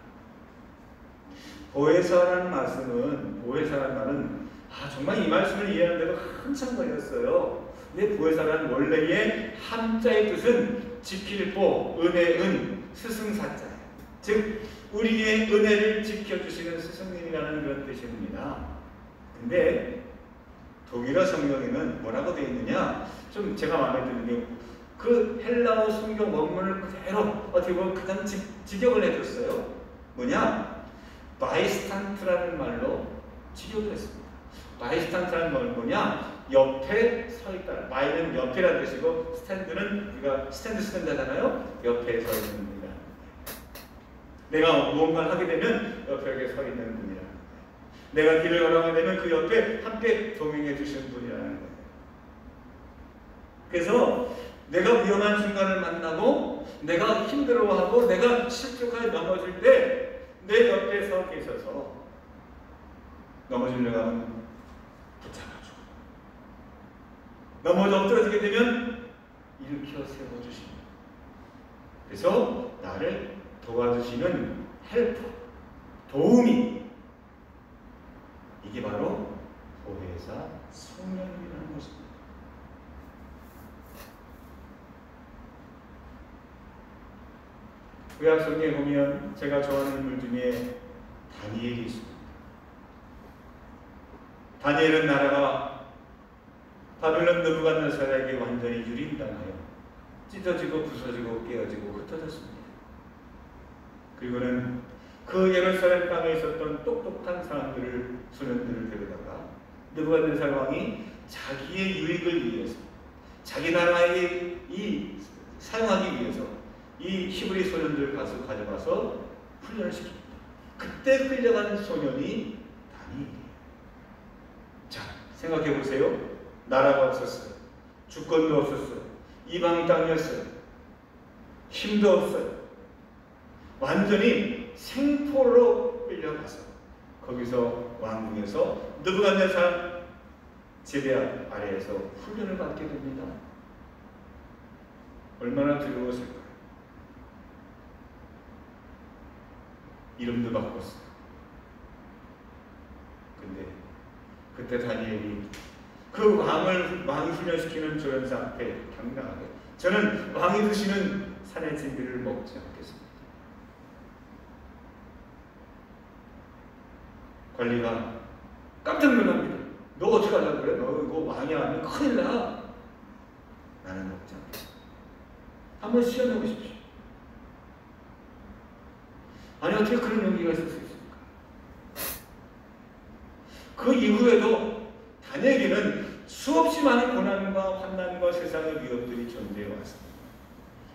Speaker 3: 보혜사라는 말은 정말 이 말씀을 이해하는데도 한참 걸렸어요. 근데 보혜사라는 원래의 한자의 뜻은 지킬보, 은혜은, 스승사자예요. 즉 우리의 은혜를 지켜주시는 스승님이라는 그런 뜻입니다. 근데 독일어 성경에는 뭐라고 되어 있느냐? 좀 제가 마음에 드는 게 그 헬라어 성경 원문을 그대로 어떻게 보면 가장 직역을 해줬어요. 뭐냐? 바이스탄트라는 말로 직역을 했습니다. 바이스탄트라는 말은 뭐냐? 옆에 서 있다. 바이는 옆에라는 뜻이고 스탠드는 우리가 스탠드 하잖아요. 옆에 서 있는 분이라. 내가 무언가를 하게 되면 옆에 서 있는 분이라. 내가 길을 걸어가게 되면 그 옆에 함께 동행해 주시는 분이라는 거예요. 그래서 내가 위험한 순간을 만나고 내가 힘들어하고 내가 실족하게 넘어질 때 내 옆에 서 계셔서 넘어지려고 하면 붙잡아주고 넘어져 엎드러지게 되면 일으켜 세워주십니다. 그래서 나를 도와주시는 헬퍼, 도움이, 이게 바로 보혜사 성령님이라는 것입니다. 구약 성경에 보면 제가 좋아하는 인물 중에 다니엘이 있습니다. 다니엘은 나라가 바벨론 느부갓네살에게 완전히 유린당하여 찢어지고 부서지고 깨어지고 흩어졌습니다. 그리고는 그 예루살렘 땅에 있었던 똑똑한 사람들을, 소년들을 데려다가 느부갓네살 왕이 자기의 유익을 위해서, 자기 나라에 사용하기 위해서 이 히브리 소년들을 가져가서 훈련을 시킵니다. 그때 끌려간 소년이 다니엘이에요. 자, 생각해 보세요. 나라가 없었어요. 주권도 없었어요. 이방 땅이었어요. 힘도 없어요. 완전히 생포로 끌려가서 거기서 왕궁에서 느부갓네살 제대 아래에서 훈련을 받게 됩니다. 얼마나 두려웠을까요? 이름도 바꿨어요. 근데 그때 다니엘이 그 왕이 훈련시키는 조련사 앞에 당당하게, 저는 왕이 드시는 산의 진미를 먹지 않겠습니다. 관리가 깜짝 놀랍니다. 너 어떻게 하려고 그래? 너 이거 왕이 아니면 큰일 나. 나는 먹지 않겠습니다. 한번 시험해 보십시오. 아니, 어떻게 그런 용기가 있을 수 있습니까? 그 이후에도 다니엘에게는 수없이 많은 고난과 환난과 세상의 위협들이 존재해 왔습니다.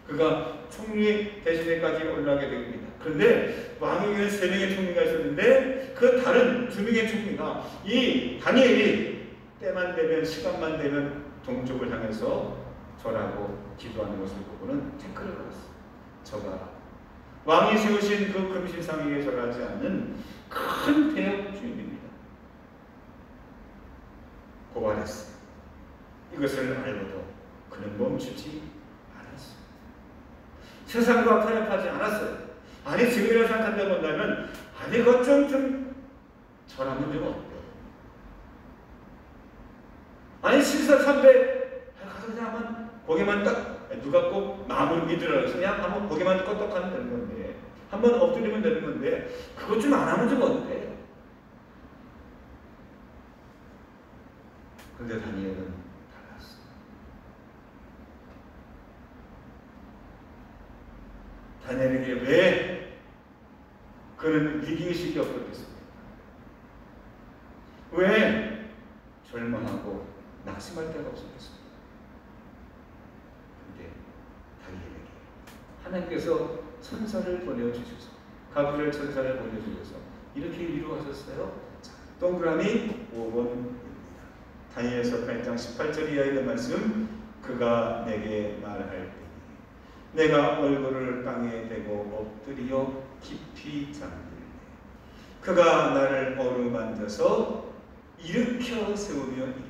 Speaker 3: 그가 총리 대신에까지 올라가게 됩니다. 그런데 왕에게는 3명의 총리가 있었는데 그 다른 2명의 총리가 이 다니엘이 때만 되면, 시간만 되면 동쪽을 향해서 절하고 기도하는 것을 보고는 태클을 걸었어요. 저가 왕이 세우신 그 금신상에게 절하지 않는 큰 대역 주인입니다. 고발했어요. 이것을 알고도 그는 멈추지 않았어요. 세상과 타협하지 않았어요. 아니, 지금이라 생각한다고 한다면, 아니, 그것 좀 절하면 좀 어때요? 아니, 신사참배 가서 그냥 한번 거기만 딱, 누가 꼭 마음을 믿으라고 해서 그냥 한번 거기만 껐떡하면 되는 건데, 한번 엎드리면 되는 건데, 그것 좀 안 하면 좀 어때? 근데 다니엘은 달랐어. 다니엘에게 왜 그런 위기의식이 없었겠습니까? 왜 절망하고 낙심할 데가 없었겠습니까? 근데 다니엘에게 하나님께서 천사를 보내주셔서, 가브리엘 천사를 보내주셔서 이렇게 위로하셨어요. 자, 동그라미 5번입니다. 다니엘서 8장 18절 이하에 있는 말씀, 그가 내게 말할 때니 내가 얼굴을 땅에 대고 엎드려 깊이 잠들네. 그가 나를 어루만져서 일으켜 세우며 이르되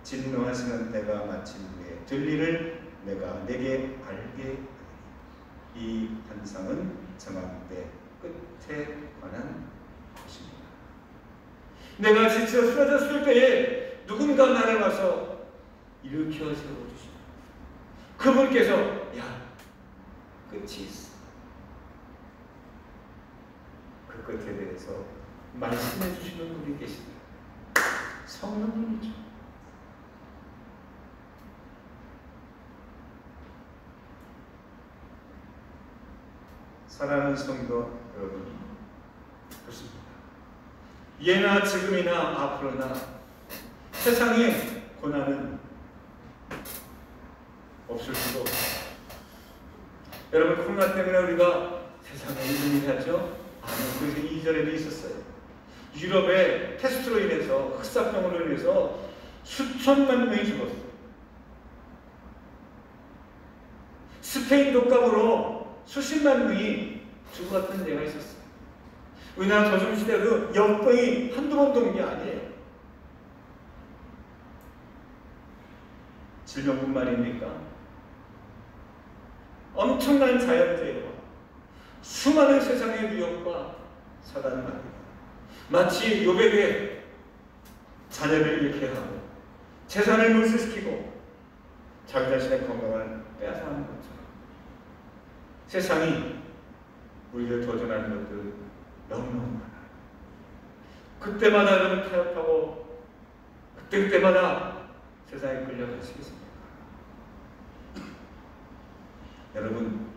Speaker 3: 진노하시는 때가 마친 후에 들리를 내가 내게 알게 하리니. 이 환상은 정한 때 끝에 관한 것입니다. 내가 지쳐 쓰러졌을 때에 누군가 나를 와서 일으켜 세워주시고, 그분께서 야, 끝이 있어. 그 끝에 대해서 말씀해 주시는 분이 계십니다. 성령님이죠. 사랑하는 성도 여러분, 그렇습니다. 예나 지금이나 앞으로나 세상에 고난은 없을 수도 없습니다. 여러분, 코로나 때문에 우리가 세상에 이름이 하죠? 아니, 그 이전에도 있었어요. 유럽의 패스트로 인해서, 흑사병으로 인해서 수천만 명이 죽었어요. 스페인 독감으로 수십만 명이 죽었던 데가 있었어요. 우리나라 조선시대 그 역병이 한두 번 도는 게 아니에요. 질병뿐만입니까? 엄청난 자연재해와 수많은 세상의 위협과 사단 말입니다. 마치 요백의 자녀를 잃게 하고 재산을 몰수시키고 자기 자신의 건강을 빼앗아가는 것처럼 세상이 우리를 도전하는 것들 너무너무 많아요. 그때마다 여러분 타협하고 그때마다 세상에 끌려가시겠습니까? 여러분,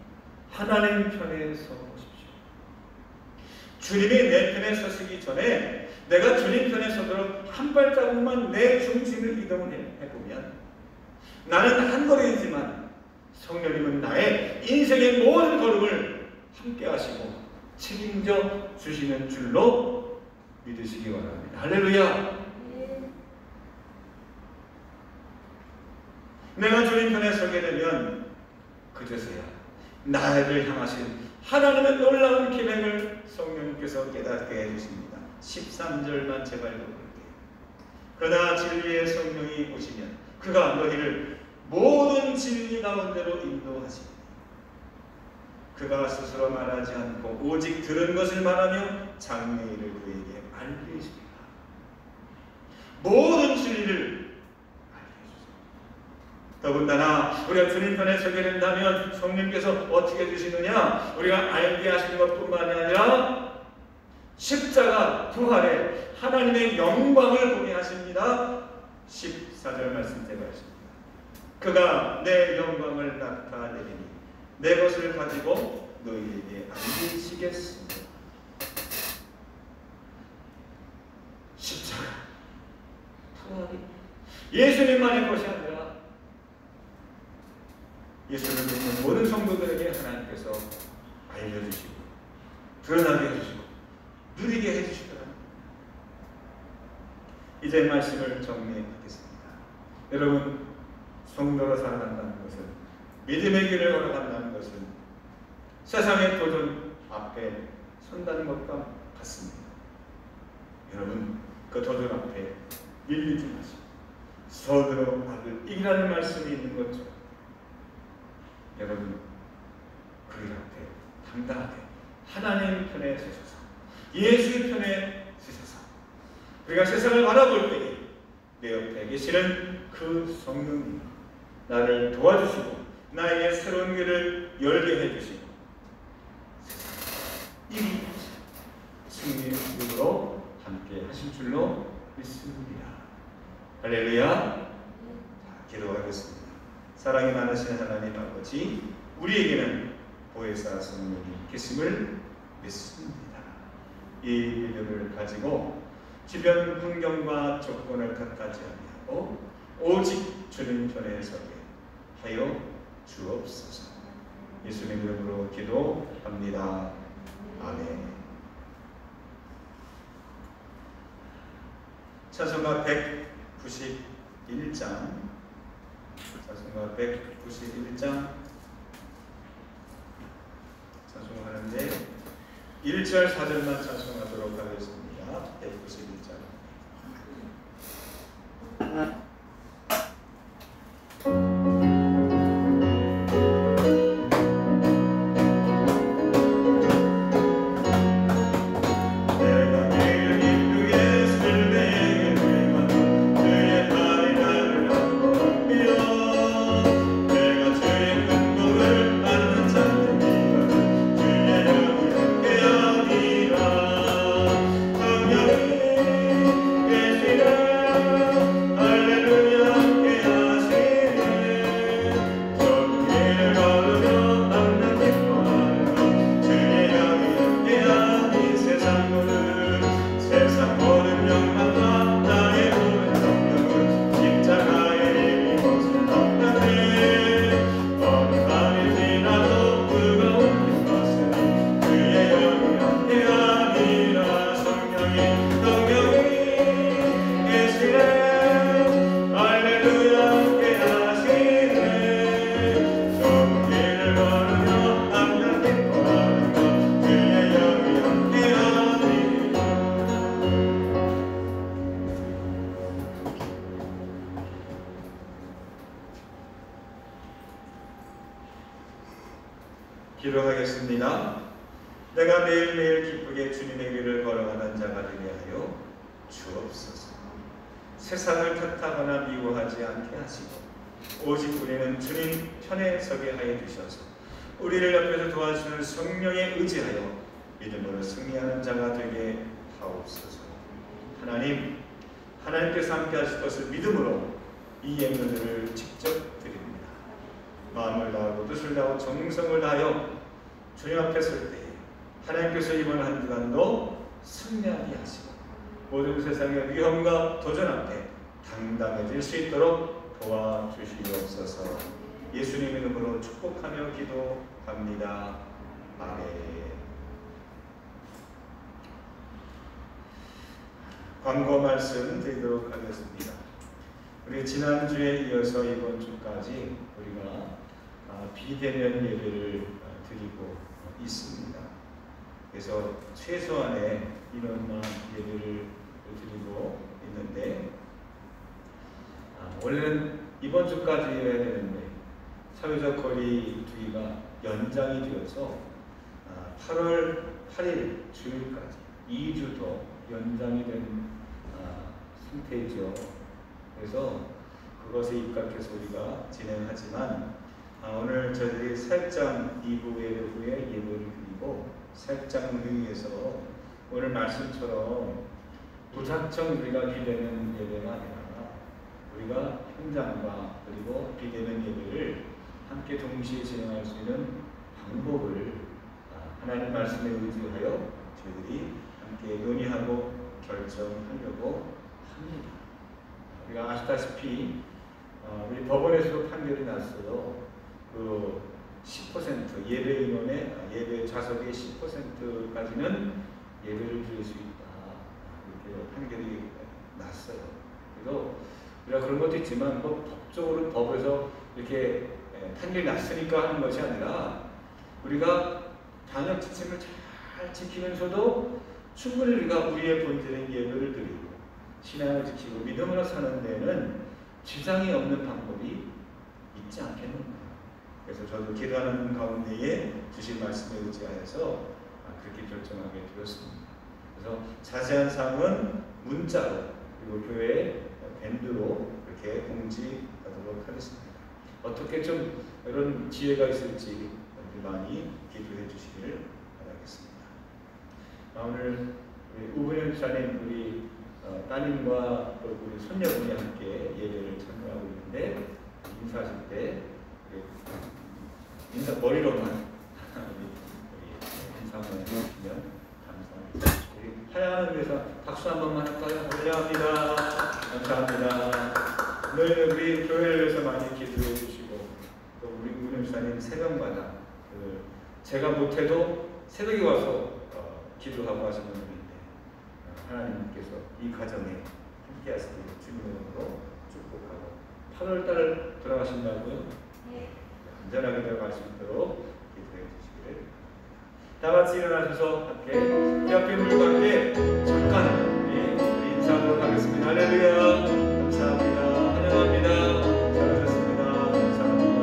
Speaker 3: 하나님 편에 서보십시오. 주님이 내 편에 서시기 전에 내가 주님 편에 서도록 한 발자국만 내 중심을 이동을 해보면 나는 한 걸음이지만 성령님은 나의 인생의 모든 걸음을 함께 하시고 책임져 주시는 줄로 믿으시기 바랍니다. 할렐루야! 내가 주님 편에 서게 되면 그제서야 나를 향하신 하나님의 놀라운 계획을 성령님께서 깨닫게 해주십니다. 13절만 제발 읽어볼게요. 그러나 진리의 성령이 오시면 그가 너희를 모든 진리 가운데로 인도하시니 그가 스스로 말하지 않고 오직 들은 것을 말하며 장래일을 그에게 알리시리라. 모든 진리를 더군다나 우리가 주님 편에 서게 된다면 성령님께서 어떻게 해주시느냐? 우리가 알게 하시는 것뿐만이 아니라 십자가 부활에 하나님의 영광을 보게 하십니다. 14절 말씀 제가 했습니다. 그가 내 영광을 나타내리니 내 것을 가지고 너희에게 알리시겠습니다. 십자가 부활이 예수님만의 것이 아니라 예수를 믿는 모든 성도들에게 하나님께서 알려주시고 드러나게 해주시고 누리게 해주시더라. 이제 말씀을 정리하겠습니다. 여러분, 성도로 살아간다는 것은, 믿음의 길을 걸어간다는 것은 세상의 도전 앞에 선다는 것과 같습니다. 여러분, 그 도전 앞에 밀리지 마시고 서두로 악을 이기라는 말씀이 있는 것처럼 여러분, 그 일 앞에 당당하게 하나님 편에 서셔서 예수의 편에 서셔서 우리가 세상을 바라볼 때에 내 옆에 계시는 그 성령님 나를 도와주시고 나에게 새로운 길을 열게 해주시고 이 승리의 길로 함께 하실 줄로 믿습니다. 할렐루야. 기도하겠습니다. 사랑이 많으신 하나님 아버지, 우리에게는 보혜사 성령이 계심을 믿습니다. 이 믿음을 가지고 주변 환경과 조건을 탓하지 아니하고 오직 주님 편에 서게 하여 주옵소서. 예수님 이름으로 기도합니다. 아멘. 찬송가 191장 찬송가 191장 찬송하는데 1절 4절만 찬송하도록 하겠습니다. 191장
Speaker 1: 내가 기도하겠습니다. 내가 매일매일 기쁘게 주님의 길을 걸어가는 자가 되게 하여 주옵소서. 세상을 탓하거나 미워하지 않게 하시고 오직 우리는 주님 편에 서게 하여 주셔서 우리를 옆에서 도와주는 성령에 의지하여 믿음으로 승리하는 자가 되게 하옵소서. 하나님께서 함께 하실 것을 믿음으로 이 예물들을 직접 드립니다. 마음을 다하고 뜻을 다하고 정성을 다하여 주님 앞에 설 때에 하나님께서 이번 한 주간도 승리하게 하시고 모든 세상의 위험과 도전 앞에 당당해질 수 있도록 도와주시옵소서. 예수님 이름으로 축복하며 기도합니다. 아멘. 광고 말씀 드리도록 하겠습니다. 우리 지난주에 이어서 이번 주까지 우리가 비대면 예배를 드리고 있습니다. 그래서 최소한의 인원만 예배를 드리고 있는데 원래는 이번 주까지 해야 되는데 사회적 거리 두기가 연장이 되어서 8월 8일 주일까지 2주 더 연장이 된 상태이죠. 그래서 그것에 입각해서 우리가 진행하지만 오늘 저희들이 사역장 2부 예배 후에 예배를 드리고 사역장 회의에서 오늘 말씀처럼 무작정 우리가 비대면 예배가 아니라 우리가 현장과 그리고 비대면 예배를 함께 동시에 진행할 수 있는 방법을 하나님 말씀에 의지하여 저희들이 함께 논의하고 결정하려고 합니다. 우리가 아시다시피 우리 법원에서도 판결이 났어요. 그 10% 예배 인원의 예배 좌석의 10%까지는 예배를 드릴 수 있다. 이렇게 판결이 났어요. 그래서 우리가 그런 것도 있지만 법적으로 법에서 이렇게 판결이 났으니까 하는 것이 아니라 우리가 방역 지침을 잘 지키면서도 충분히 우리가 우리의 본질의 예배를 드리고 신앙을 지키고 믿음으로 사는 데는 지장이 없는 방법이 있지 않겠는가. 그래서 저도 기도하는 가운데에 주신 말씀에 의지하여서 그렇게 결정하게 되었습니다. 그래서 자세한 사항은 문자로 그리고 교회 밴드로 이렇게 공지하도록 하겠습니다. 어떻게 좀 이런 지혜가 있을지 많이 기도해 주시기를 바라겠습니다. 오늘 우리 우은현 집사님 우리 따님과 우리 손녀분이 함께 예배를 참여하고 있는데 인사하실 때 인사 머리로만 인사만 해주시면 감사합니다. 우리 하야하는 위해서 박수 한 번만 할까요? 감사합니다. 감사합니다. 늘 우리 교회를 위해서 많이 기도해 주시고 또 우리 우은현 집사님 새벽마다 제가 못해도 새벽에 와서 기도하고 하시는 분인데 하나님께서 이 가정에 함께 하시기를 주님의 이름으로 축복하고 8월달 돌아가신다고요? 네. 안전하게 들어갈 수 있도록 기도해 주시기를 다 같이 일어나셔서 함께 이 앞에 물과 함께 잠깐 인사하도록 하겠습니다. 할렐루야. 감사합니다. 환영합니다. 잘하셨습니다. 감사합니다.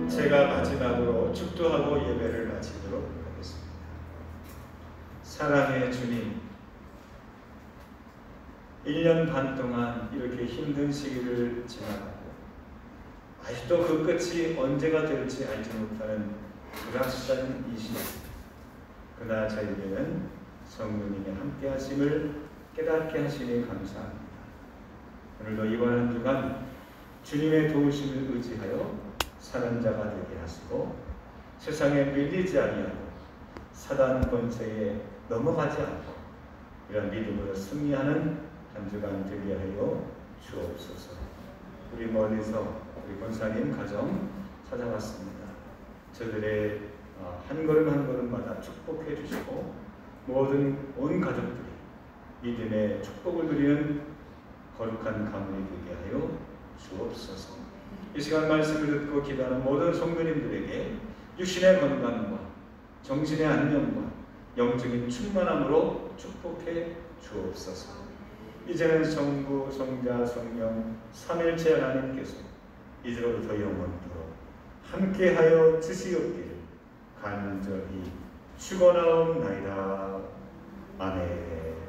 Speaker 1: 제가 마지막으로 축도하고 예배를 마치도록 하겠습니다. 사랑의 주님, 1년 반 동안 이렇게 힘든 시기를 지나가고 아직도 그 끝이 언제가 될지 알지 못하는 불확실한 이 시간, 그러나 저에게는 성령님의 함께 하심을 깨닫게 하시니 감사합니다. 오늘도 이번 한 주간 주님의 도우심을 의지하여 사는 자가 되게 하시고 세상에 밀리지 아니하고 사단 권세에 넘어가지 않고 이런 믿음으로 승리하는 한 주간 되게 하여 주옵소서. 우리 멀리서 우리 권사님 가정 찾아왔습니다. 저들의 한 걸음 한 걸음마다 축복해 주시고 모든 온 가족들이 믿음의 축복을 누리는 거룩한 가문이 되게 하여 주옵소서. 이 시간 말씀을 듣고 기도하는 모든 성도님들에게 육신의 건강과 정신의 안녕과 영적인 충만함으로 축복해 주옵소서. 이제는 성부, 성자, 성령, 삼일체 하나님께서 이제로부터 영원토록 함께하여 주시옵기를 간절히 축원하옵나이다. 아멘.